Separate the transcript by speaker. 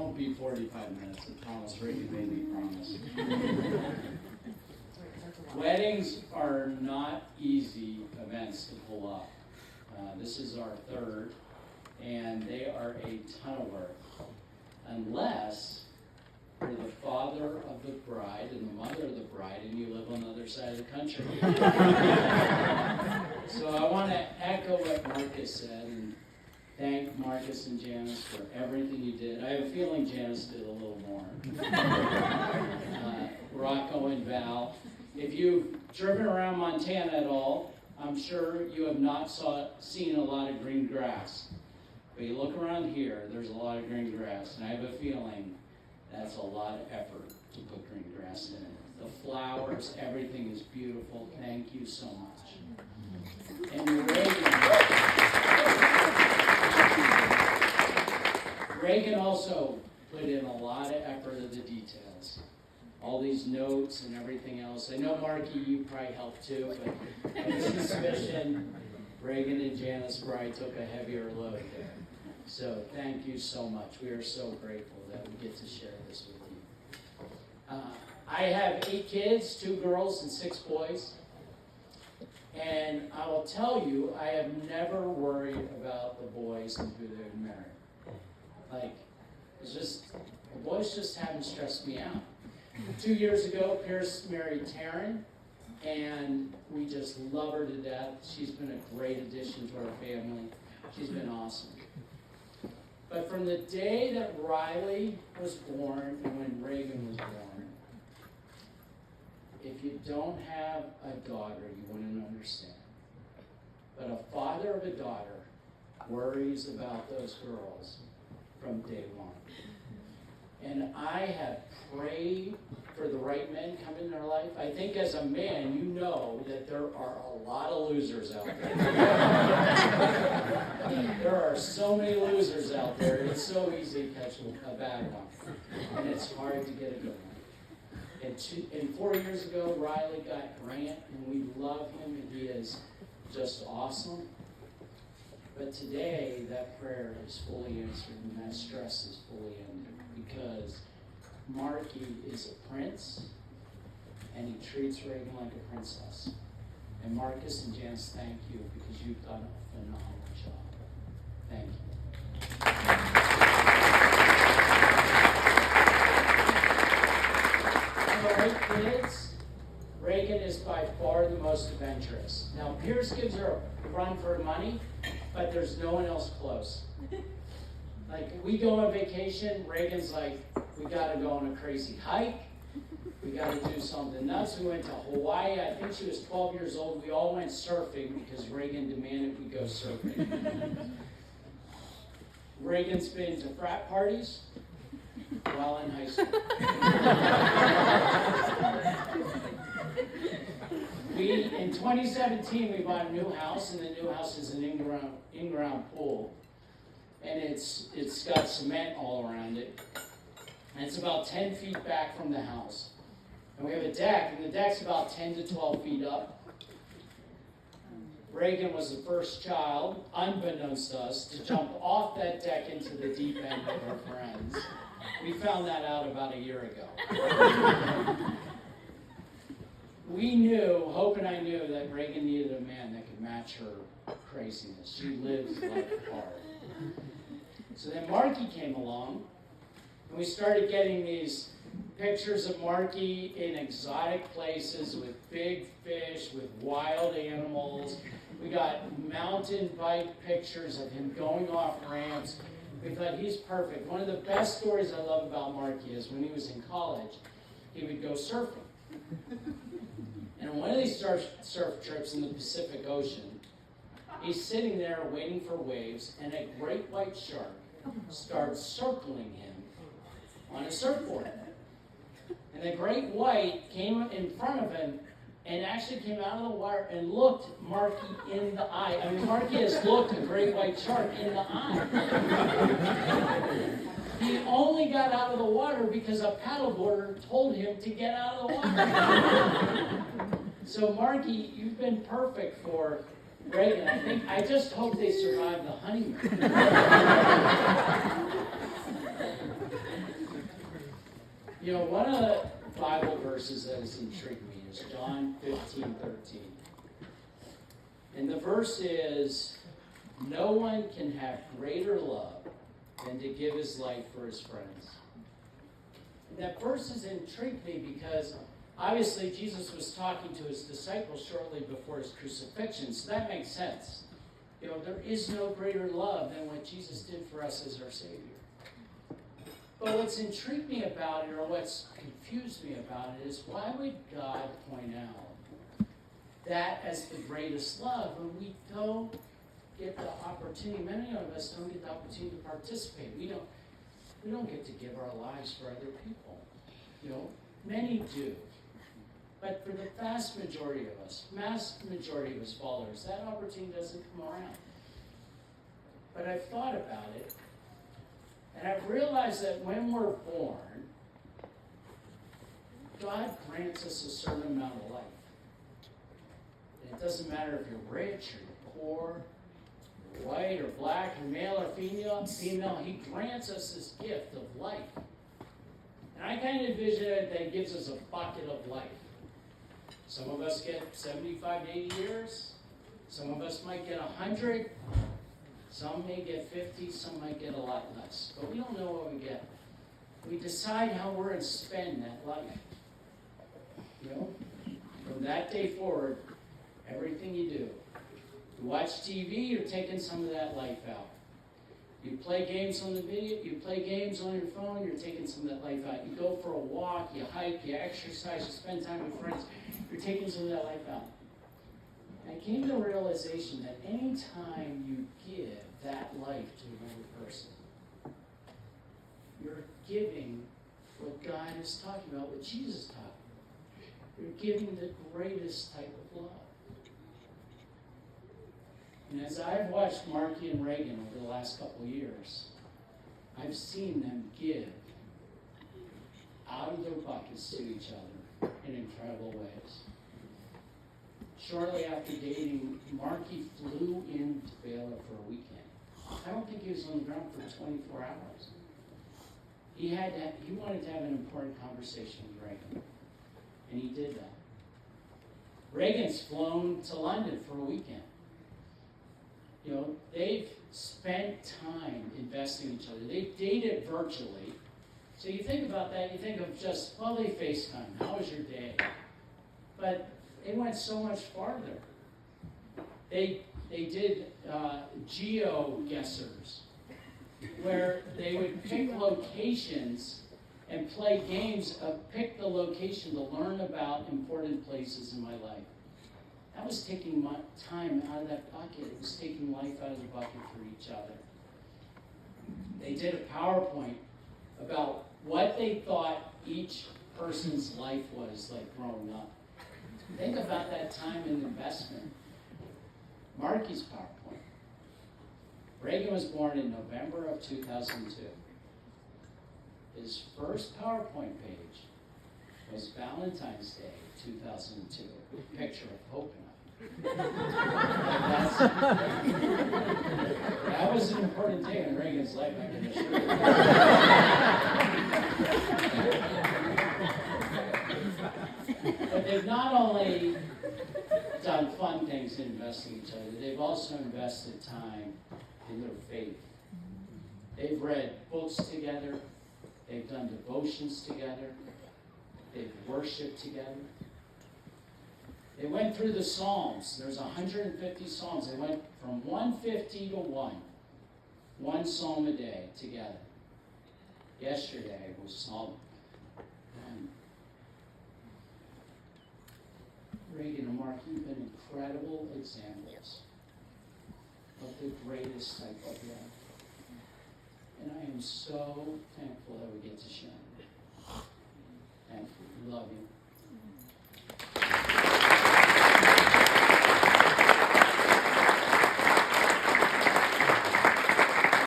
Speaker 1: won't be 45 minutes, I promise. Reagan made me promise. Weddings are not easy events to pull off. This is our third, and they are a ton of work. Unless you're the father of the bride and the mother of the bride, and you live on the other side of the country. So I want to echo what Marcus said and thank Marcus and Janice for everything you did. I have a feeling Janice did a little more. Rocco and Val. If you've driven around Montana at all, I'm sure you have not seen a lot of green grass. But you look around here, there's a lot of green grass, and I have a feeling that's a lot of effort to put green grass in it. The flowers, everything is beautiful. Thank you so much. And Reagan also put in a lot of effort of the details. All these notes and everything else. I know, Marky, you probably helped too, but I have a suspicion Reagan and Janice probably took a heavier load there. So thank you so much. We are so grateful that we get to share this with you. I have 8 kids, 2 girls and 6 boys. And I will tell you, I have never worried about the boys and who they would marry. Like, the boys just haven't stressed me out. 2 years ago, Pierce married Taryn, and we just love her to death. She's been a great addition to our family. She's been awesome. But from the day that Riley was born and when Reagan was born, if you don't have a daughter, you wouldn't understand. But a father of a daughter worries about those girls from day one. And I have prayed for the right men come in their life. I think as a man, you know that there are a lot of losers out there. There are so many losers out there. It's so easy to catch a bad one. And it's hard to get a good one. And 4 years ago, Riley got Grant, and we love him, and he is just awesome. But today, that prayer is fully answered, and that stress is fully ended. Because Marky is a prince, and he treats Reagan like a princess. And Marcus and Janice, thank you, because you've done a phenomenal job. Thank you. Of our 8 kids, Reagan is by far the most adventurous. Now, Pierce gives her a run for her money, but there's no one else close. Like, we go on vacation, Reagan's like, we got to go on a crazy hike. We got to do something nuts. We went to Hawaii. I think she was 12 years old. We all went surfing because Reagan demanded we go surfing. Reagan's been to frat parties while in high school. In 2017, we bought a new house, and the new house is an in-ground pool. And it's got cement all around it. And it's about 10 feet back from the house. And we have a deck, and the deck's about 10 to 12 feet up. Reagan was the first child, unbeknownst to us, to jump off that deck into the deep end with her friends. We found that out about a year ago. We knew, Hope and I knew, that Reagan needed a man that could match her craziness. She lives like a car. So then Marky came along, and we started getting these pictures of Marky in exotic places with big fish, with wild animals. We got mountain bike pictures of him going off ramps. We thought he's perfect. One of the best stories I love about Marky is when he was in college, he would go surfing. And on one of these surf trips in the Pacific Ocean, he's sitting there waiting for waves, and a great white shark starts circling him on a surfboard. And the great white came in front of him and actually came out of the water and looked Marky in the eye. I mean, Marky has looked a great white shark in the eye. He only got out of the water because a paddleboarder told him to get out of the water. So, Marky, you've been perfect for Reagan. I just hope they survive the honeymoon. One of the Bible verses that has intrigued me is John 15:13. And the verse is, no one can have greater love than to give his life for his friends. And that verse has intrigued me because obviously Jesus was talking to his disciples shortly before his crucifixion, so that makes sense. There is no greater love than what Jesus did for us as our Savior. But what's intrigued me about it, or what's confused me about it, is why would God point out that as the greatest love when we don't get the opportunity? Many of us don't get the opportunity to participate. We don't get to give our lives for other people. Many do. But for the vast majority of us followers, that opportunity doesn't come around. But I've thought about it, and I've realized that when we're born, God grants us a certain amount of life. And it doesn't matter if you're rich or you're poor, you're white or black, or male or female, he grants us this gift of life. And I kind of envision it that he gives us a bucket of life. Some of us get 75 to 80 years. Some of us might get 100. Some may get 50. Some might get a lot less. But we don't know what we get. We decide how we're going to spend that life. From that day forward, everything you do. You watch TV, you're taking some of that life out. You play games on you play games on your phone, you're taking some of that life out. You go for a walk, you hike, you exercise, you spend time with friends, you're taking some of that life out. And I came to the realization that any time you give that life to another person, you're giving what God is talking about, what Jesus is talking about. You're giving the greatest type of love. And as I've watched Marci and Reagan over the last couple of years, I've seen them give out of their buckets to each other in incredible ways. Shortly after dating, Marci flew into Baylor for a weekend. I don't think he was on the ground for 24 hours. He wanted to have an important conversation with Reagan, and he did that. Reagan's flown to London for a weekend. They've spent time investing in each other. They've dated virtually. So you think about that, you think of just, they FaceTime. How was your day? But they went so much farther. They did geo-guessers, where they would pick locations and play games of pick the location to learn about important places in my life. That was taking my time out of that bucket. It was taking life out of the bucket for each other. They did a PowerPoint about what they thought each person's life was like growing up. Think about that time and investment. Marci's PowerPoint. Reagan was born in November of 2002. His first PowerPoint page was Valentine's Day 2002, a picture of coconut. That was an important day in Reagan's life, I can assure you. But they've not only done fun things in investing in each other, they've also invested time in their faith. They've read books together, they've done devotions together, they've worshiped together. They went through the Psalms. There's 150 Psalms. They went from 150 to 1 Psalm a day together. Yesterday was Psalm 1. Reagan and Marci have been incredible examples of the greatest type of love. And I am so thankful that we get to share.